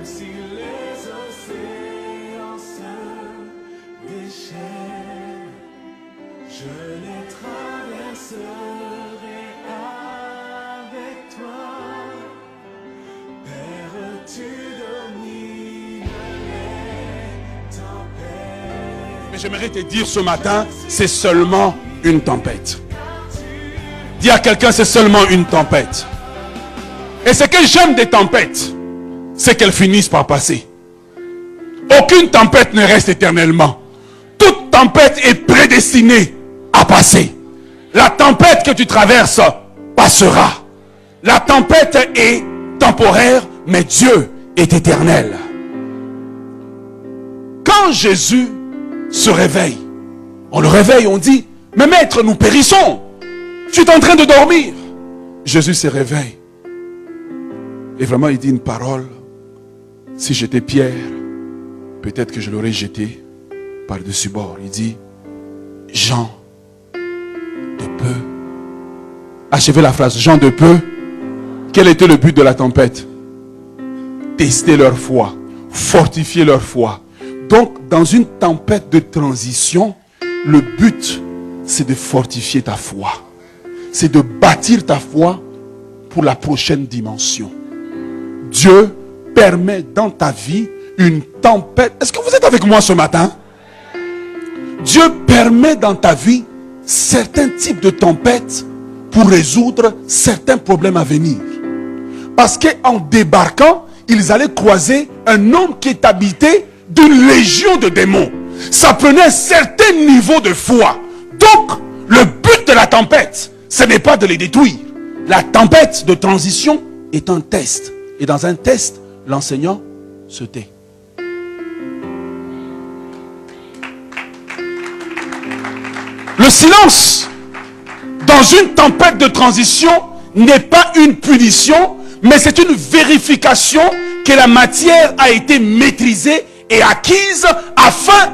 si les océans se déchaînent, je les traverserai avec toi. Père, tu domines les tempêtes. Mais j'aimerais te dire ce matin, c'est seulement une tempête. Dis à quelqu'un, c'est seulement une tempête. Et ce que j'aime des tempêtes, c'est qu'elles finissent par passer. Aucune tempête ne reste éternellement. Toute tempête est prédestinée à passer. La tempête que tu traverses passera. La tempête est temporaire, mais Dieu est éternel. Quand Jésus se réveille, on le réveille, on dit, mais maître, nous périssons. Tu es en train de dormir. Jésus se réveille. Et vraiment, il dit une parole. Si j'étais Pierre, peut-être que je l'aurais jeté par-dessus bord. Il dit, Jean de peu. Achevez la phrase, Jean de peu. Quel était le but de la tempête? Tester leur foi, fortifier leur foi. Donc, dans une tempête de transition, le but, c'est de fortifier ta foi. C'est de bâtir ta foi pour la prochaine dimension. Dieu permet dans ta vie une tempête. Est-ce que vous êtes avec moi ce matin? Dieu permet dans ta vie certains types de tempêtes pour résoudre certains problèmes à venir. Parce qu'en débarquant, ils allaient croiser un homme qui est habité d'une légion de démons. Ça prenait un certain niveau de foi. Donc, le but de la tempête, ce n'est pas de les détruire. La tempête de transition est un test. Et dans un test, l'enseignant se tait. Le silence dans une tempête de transition n'est pas une punition, mais c'est une vérification que la matière a été maîtrisée et acquise afin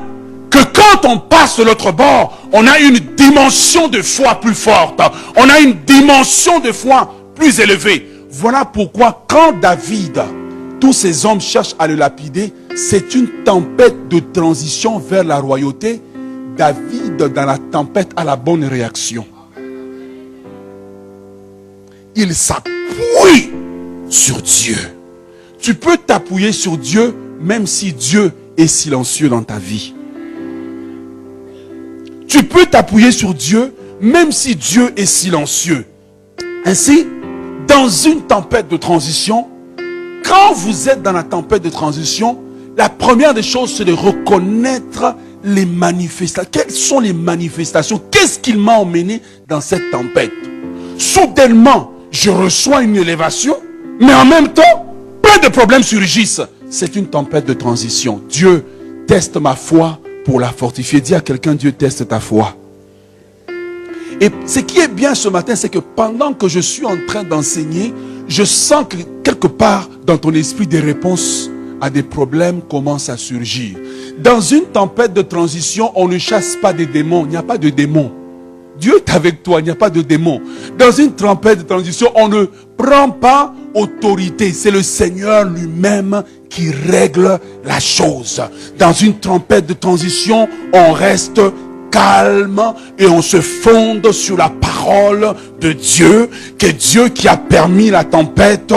que quand on passe de l'autre bord, on a une dimension de foi plus forte. On a une dimension de foi plus élevée. Voilà pourquoi quand David, tous ces hommes cherchent à le lapider, c'est une tempête de transition vers la royauté. David, dans la tempête, a la bonne réaction. Il s'appuie sur Dieu. Tu peux t'appuyer sur Dieu même si Dieu est silencieux dans ta vie. Tu peux t'appuyer sur Dieu même si Dieu est silencieux. Ainsi, dans une tempête de transition, quand vous êtes dans la tempête de transition, la première des choses, c'est de reconnaître les manifestations. Quelles sont les manifestations? Qu'est-ce qui m'a emmené dans cette tempête? Soudainement, je reçois une élévation, mais en même temps, plein de problèmes surgissent. C'est une tempête de transition. Dieu teste ma foi pour la fortifier. Dis à quelqu'un, Dieu teste ta foi. Et ce qui est bien ce matin, c'est que pendant que je suis en train d'enseigner, je sens que quelque part dans ton esprit, des réponses à des problèmes commencent à surgir. Dans une tempête de transition, on ne chasse pas des démons. Il n'y a pas de démons. Dieu est avec toi, il n'y a pas de démons. Dans une tempête de transition, on ne prend pas autorité. C'est le Seigneur lui-même qui règle la chose. Dans une tempête de transition, on reste calme et on se fonde sur la parole de Dieu, que Dieu qui a permis la tempête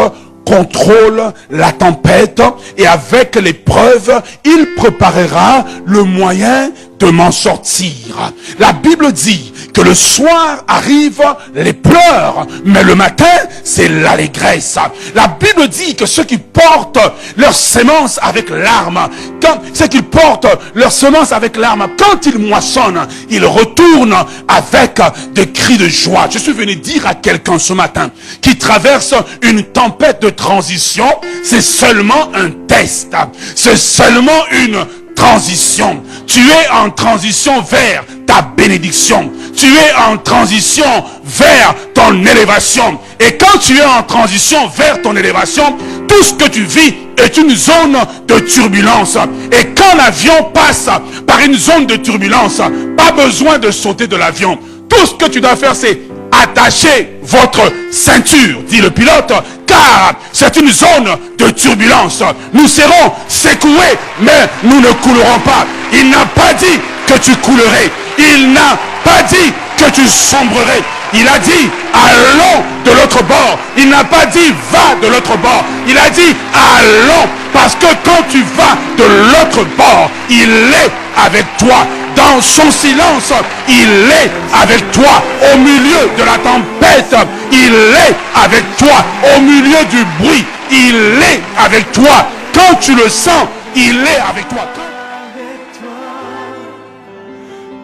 contrôle la tempête, et avec l'épreuve, il préparera le moyen de m'en sortir. La Bible dit que le soir arrivent les pleurs, mais le matin, c'est l'allégresse. La Bible dit que ceux qui portent leurs semences avec larmes, quand ils moissonnent, ils retournent avec des cris de joie. Je suis venu dire à quelqu'un ce matin qui traverse une tempête de transition, c'est seulement un test, c'est seulement une transition. Tu es en transition vers ta bénédiction. Tu es en transition vers ton élévation. Et quand tu es en transition vers ton élévation, tout ce que tu vis est une zone de turbulence. Et quand l'avion passe par une zone de turbulence, pas besoin de sauter de l'avion. Tout ce que tu dois faire, c'est attacher votre ceinture, dit le pilote, car c'est une zone de turbulence. Nous serons secoués, mais nous ne coulerons pas. Il n'a pas dit que tu coulerais. Il n'a pas dit que tu sombrerais. Il a dit, allons de l'autre bord. Il n'a pas dit, va de l'autre bord. Il a dit, allons. Parce que quand tu vas de l'autre bord, il est avec toi. Dans son silence, il est avec toi. Au milieu de la tempête, il est avec toi. Au milieu du bruit, il est avec toi. Quand tu le sens, il est avec toi. avec toi,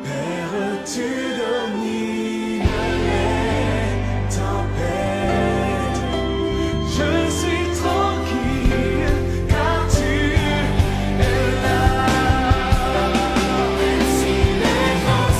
Père, tu domines les tempêtes. Je suis tranquille car tu es là. Même si les vents